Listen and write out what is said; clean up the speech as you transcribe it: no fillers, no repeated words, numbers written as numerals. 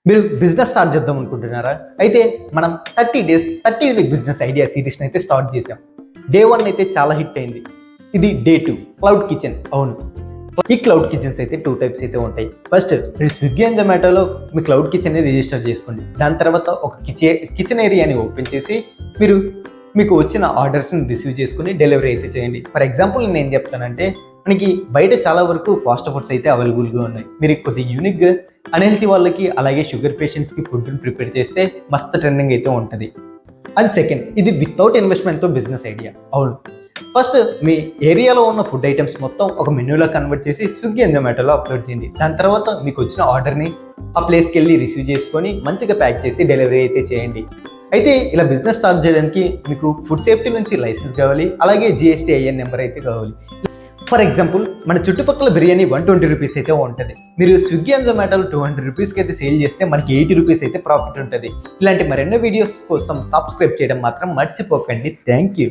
మీరు business start చేద్దాం అనుకుంటున్నారా? అయితే మనం 30 డేస్ 30 వీక్ బిజినెస్ ఐడియా సిరీస్‌ని అయితే స్టార్ట్ చేసాం. డే 1 అయితే చాలా హిట్ అయింది. ఇది డే 2 క్లౌడ్ కిచెన్. అవును. ఈ క్లౌడ్ కిచెన్స్ అయితే 2 టైప్స్ అయితే ఉంటాయి. ఫస్ట్ మీరు స్విగ్గీ అండ్ జొమాటోలో మీ క్లౌడ్ కిచెన్‌ని రిజిస్టర్ చేసుకోండి. దాని తర్వాత ఒక కిచెన్ ఏరియాని ఓపెన్ చేసి మీరు మీకు వచ్చిన ఆర్డర్స్‌ని రిసీవ్ చేసుకొని డెలివరీ అయితే చేయండి. ఫర్ ఎగ్జాంపుల్ నేనేం చెప్తానంటే మనకి బయట చాలా వరకు ఫాస్ట్ ఫుడ్స్ అయితే అవైలబుల్‌గా ఉన్నాయి. మీరు కొద్దిగా యూనిక్‌గా అన్‌హెల్తీ వాళ్ళకి అలాగే షుగర్ పేషెంట్స్‌కి ఫుడ్‌ని ప్రిపేర్ చేస్తే మస్తు ట్రెండింగ్ అయితే ఉంటది. అండ్ సెకండ్ ఇది వితౌట్ ఇన్వెస్ట్‌మెంట్‌తో బిజినెస్ ఐడియా. అవును. ఫస్ట్ మీ ఏరియాలో ఉన్న ఫుడ్ ఐటమ్స్ మొత్తం ఒక మెనూలో కన్వర్ట్ చేసి స్విగ్గీ అండ్ జొమాటోలో అప్లోడ్ చేయండి. దాని తర్వాత మీకు వచ్చిన ఆర్డర్‌ని ఆ ప్లేస్‌కి వెళ్ళి రిసీవ్ చేసుకొని మంచిగా ప్యాక్ చేసి డెలివరీ అయితే చేయండి. అయితే ఇలా బిజినెస్ స్టార్ట్ చేయడానికి మీకు ఫుడ్ సేఫ్టీ నుంచి లైసెన్స్ కావాలి. అలాగే జీఎస్టీ ఐఎన్ నెంబర్ అయితే కావాలి. ఫర్ ఎగ్జాంపుల్ మన చుట్టుపక్కల బిర్యానీ 120 రూపీస్ అయితే ఉంటుంది. మీరు స్విగ్గీ అండ్ జొమాటోలో 200 రూపీస్కి అయితే సేల్ చేస్తే మనకి 80 రూపీస్ అయితే ప్రాఫిట్ ఉంటుంది. ఇలాంటి మరెన్నో వీడియోస్ కోసం సబ్స్క్రైబ్ చేయడం మాత్రం మర్చిపోకండి. Thank you.